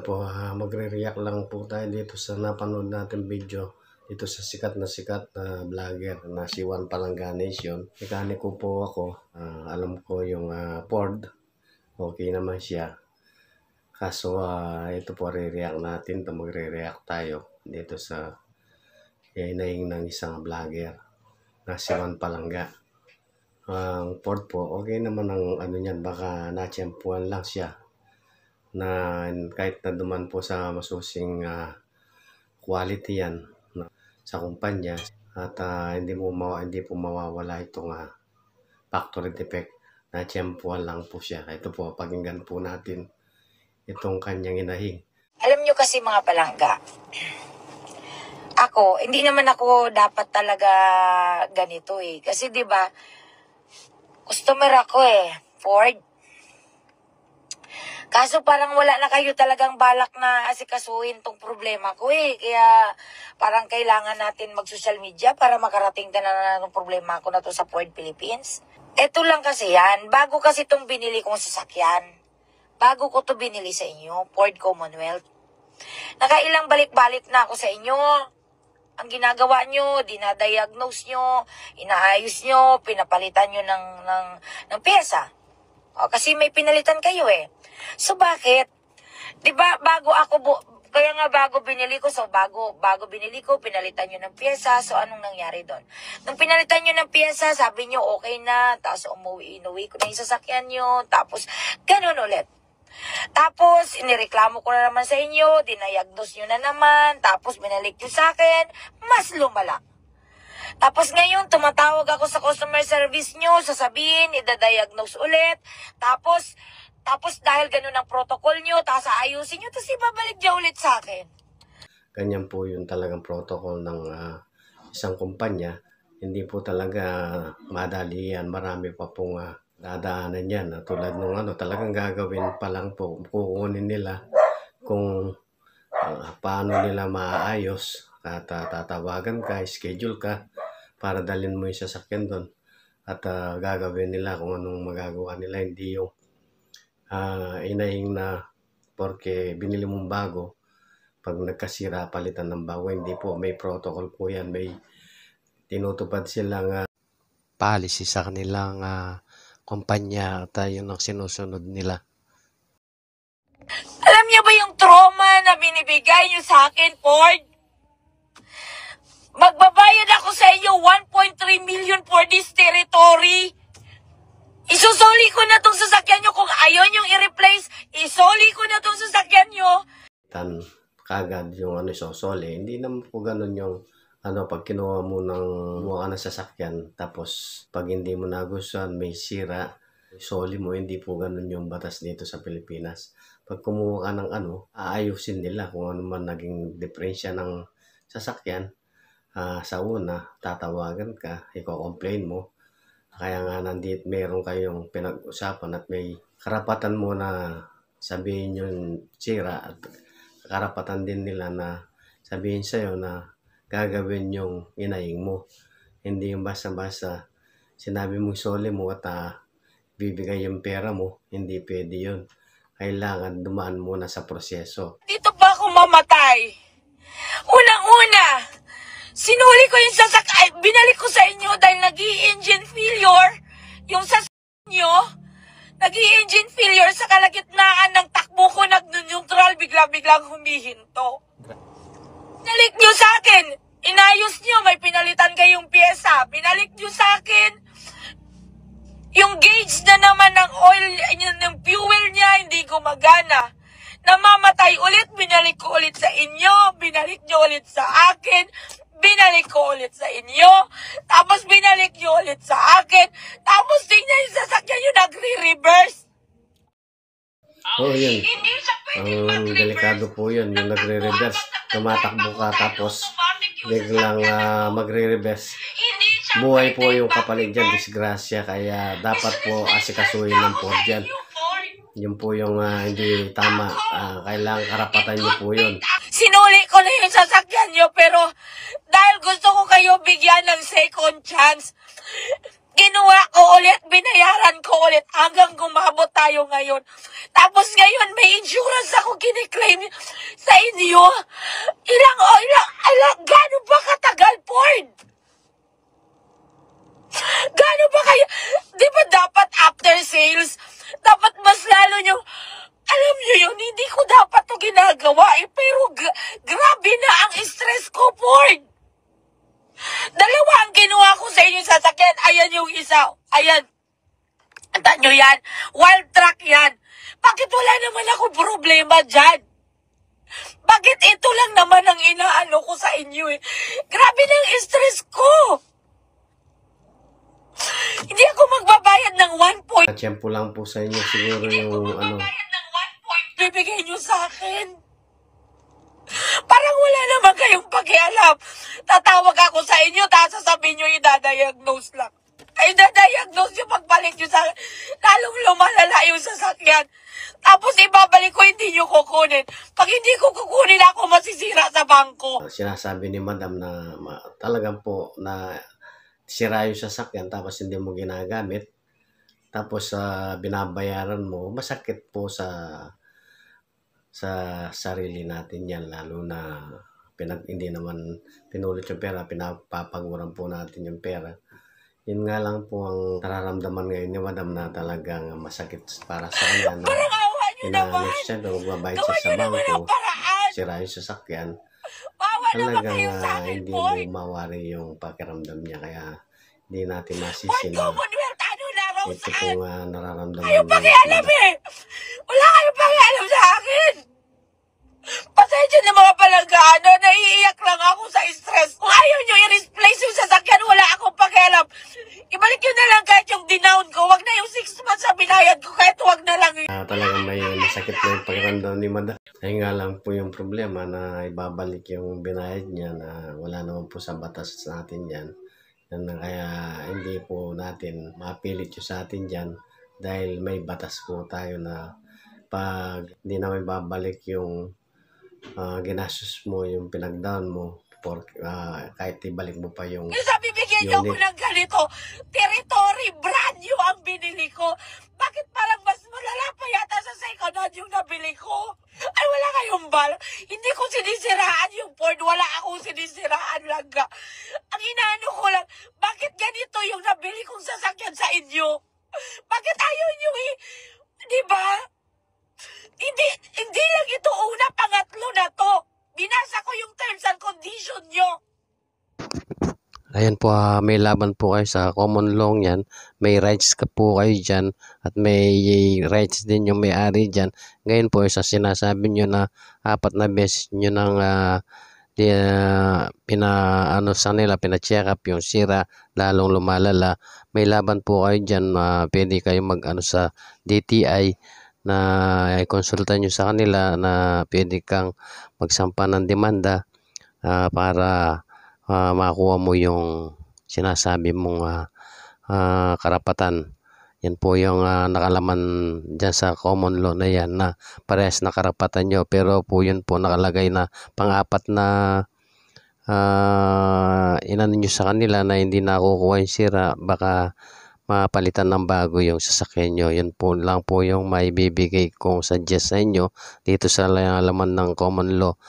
po, magre-react lang po tayo dito sa napanood natin video dito sa sikat na vlogger na si Juan Palanganation. Mekaniko po ako. Alam ko yung Ford. Okay naman siya. Kaso ito po re-react natin. Magre-react tayo dito sa hinaing ng isang vlogger na si Juan Palanga. Ang Ford po, okay naman ang ano niyan. Baka natsyempuan lang siya. Na kahit na duman po sa masusing quality yan sa kumpanya at hindi po mawawala itong factory defect na tiyempuan lang po siya. Ito po, pakinggan po natin itong kanyang inahing. Alam nyo kasi mga palangga, ako, hindi naman ako dapat talaga ganito eh. Kasi 'di ba, customer ako Ford. Kaso parang wala na kayo talagang balak na asikasuhin tong problema ko Kaya parang kailangan natin mag-social media para makarating na ng problema ko na to sa Ford Philippines. Ito lang kasi yan. Bago kasi itong binili kong sasakyan. Bago ko to binili sa inyo, Ford Commonwealth. Nakailang balik-balik na ako sa inyo. Ang ginagawa nyo, dinadiagnose nyo, inaayos nyo, pinapalitan nyo ng pyesa. Kasi may pinalitan kayo So bakit? 'Di ba bago binili ko, bago binili ko, pinalitan niyo ng piyesa. So anong nangyari doon? Nung pinalitan niyo ng piyesa, sabi niyo okay na, tapos inuwi ko na yung sasakyan niyo, tapos ganun ulit. Tapos inireklamo ko na naman sa inyo, dinayagnos niyo na naman, tapos binalik niyo sa akin, mas lumala. Tapos ngayon, tumatawag ako sa customer service nyo, sasabihin, idadiagnose ulit. Tapos dahil ganun ang protocol nyo, tapos ayusin nyo, tapos ibabalik niya ulit sa akin. Ganyan po yung talagang protocol ng isang kumpanya. Hindi po talaga madali yan. Marami pa pong dadaanan yan. Tulad nung talagang gagawin pa lang po. Kukunin nila kung paano nila maayos. At tatawagan ka, schedule ka para dalhin mo yung sasakyan doon. At gagawin nila kung anong magagawa nila. Hindi yung inahing na porque binili mong bago, pag nagkasira palitan ng bago. Hindi po, may protocol po yan. May tinutupad silang policy sa kanilang kumpanya at yun ang sinusunod nila. Alam niyo ba yung trauma na binibigay niyo sa akin, Ford? Magbabayad ako sa inyo 1.3 million for this territory. Isusoli ko na itong sasakyan nyo. Kung ayaw nyong i-replace, isoli ko na itong sasakyan nyo. Kagad yung isosoli. Hindi naman po ganun yung pag kinuha mo ng sasakyan, tapos pag hindi mo nagustuhan, may sira, isoli mo. Hindi po ganun yung batas dito sa Pilipinas. Pag kumuha ka ng aayusin nila kung ano man naging diferensya ng sasakyan. Sa una, tatawagan ka, i-complain mo. Kaya nga nandito meron kayong pinag-usapan at may karapatan mo na sabihin yung sira at karapatan din nila na sabihin sa'yo na gagawin yung inahing mo. Hindi yung basta-basta sinabi mo soli mo at bibigay yung pera mo. Hindi pwede yun. Kailangan dumaan muna sa proseso. Dito ba ako mamatay? Unang-una, sinuli ko yung sasakyan, binalik ko sa inyo dahil nag-i-engine failure. Yung sasakyan nyo, nag-i-engine failure sa kalagitnaan ng takbo ko, nag-neutral, bigla-biglang humihinto. Binalik nyo sa akin, inayos nyo, may pinalitan kayong pyesa. Binalik nyo sa akin, yung gauge na naman ng oil, ng fuel niya, hindi gumagana. Namamatay ulit, binalik ko ulit sa inyo, binalik nyo ulit sa akin, binalik ko ulit sa inyo, tapos binalik nyo ulit sa akin, tapos tingnan yung sasakyan nyo nagre-reverse. Yun. Ang delikado po yun, yung nagre-reverse. Tumatakbo ka tapos biglang magre-reverse. Buhay po yung kapalit dyan, disgrasya. Kaya dapat po asikasuhin ng Ford dyan. Yun po yung hindi tama. Kailangan karapatan nyo po yun. Sinuli ko na yung sasakyan nyo, pero dahil gusto ko kayo bigyan ng second chance, Ginawa ko ulit, binayaran ko ulit hanggang gumabot tayo ngayon. Tapos ngayon may insurance ako kiniklaim sa inyo. Gano'n ba katagal, Ford? Gano'n ba kayo? Di ba dapat after sales? Dapat mas lalo nyo, alam nyo yun, hindi ko dapat to ginagawa pero grabe na ang stress ko, Ford. Dalawa ang kinuha ko sa inyo sasakyan. Ayan yung isa. Ayan. Tandaan nyo yan. Wild truck yan. Bakit wala naman ako problema dyan? Bakit ito lang naman ang inaano ko sa inyo eh? Grabe ng stress ko. Hindi ako magbabayad ng 1 point. Tiyempo lang po sa inyo siguro Hindi ako yung magbabayad ng 1 point. Bibigay nyo sa akin. Parang wala naman kayong pakialam. Tatawag ako sa inyo, tapos sasabihin nyo, idadiagnose lang. Ay, idadiagnose yung pagbalik nyo sa lalong lumalala yung sasakyan. Tapos ibabalik ko, hindi nyo kukunin. Pag hindi ko kukunin, ako masisira sa bangko. sinasabi ni Madam na talagang po na sira yung sasakyan tapos hindi mo ginagamit. Tapos binabayaran mo, masakit po sa sarili natin yan, lalo na hindi naman pinulit yung pera, pinapapaguran po natin yung pera. Yun nga lang po ang nararamdaman ngayon ni Madam na talagang masakit para sa kanya. Parang awa nyo naman. Siyempre, magbabayad Gawa siya sa nyo naman ang bangko, paraan. sira yung sasakyan. Awa naman Talagang kayo sa akin, hindi boy. mo mawari yung pakiramdam niya, kaya hindi natin Boy, masisi na Commonwealth, ano laraw ito saan? pong nararamdaman Kayo ni pakialam Madam. eh. Wala kayong pakialam sa akin. Pasensya na mga palanggaano, naiiyak lang ako sa stress. Kung ayaw nyo i-replace yung sasakyan, wala akong pakialam. Ibalik nyo na lang kahit yung dinown ko. Wag na yung 6 months sa binayad ko, kahit wag na lang yun. Talagang may masakit na yung pakiramdam ni Madam. Ay nga lang po yung problema na ibabalik yung binayad niya na wala naman po sa batas natin yan. Yan na kaya hindi po natin mapilit yung sa atin dyan dahil may batas po tayo na pag hindi naman babalik yung ginastos mo, yung pinagdown mo, kahit ibalik mo pa yung Yung sabi, bigyan nyo ako unit. ng ganito. Territory, brand new ang binili ko. Bakit parang mas malala pa yata sa second hand yung nabili ko? Ay, wala kayong bal. Hindi ko sinisiraan yung Ford. Wala akong sinisiraan lang. Ang inaano ko lang, bakit ganito yung nabili kong sasakyan sa inyo? Bakit ayaw nyo di ba? Hindi lang ito una, pangatlo na to. Binasa ko yung terms and condition nyo. Ayan po, may laban po kayo sa common law yan. May rights ka po kayo dyan at may rights din yung may-ari dyan. Ngayon po, sa sinasabi nyo na 4 na beses nyo nang pina-check up yung sira, lalong lumalala. May laban po kayo dyan. Pwede kayo mag-ano sa DTI na i-consulta nyo sa kanila na pwede kang magsampa ng demanda para makuha mo yung sinasabi mong karapatan. Yan po yung nakalaman dyan sa common law na yan na parehas na karapatan nyo, pero po yun po nakalagay na pang-4 na inano nyo sa kanila na hindi nakukuha yung sira, baka mapalitan ng bago yung sasakyan nyo. Yun po lang po yung maibibigay kong suggest sa inyo dito sa laman ng common law.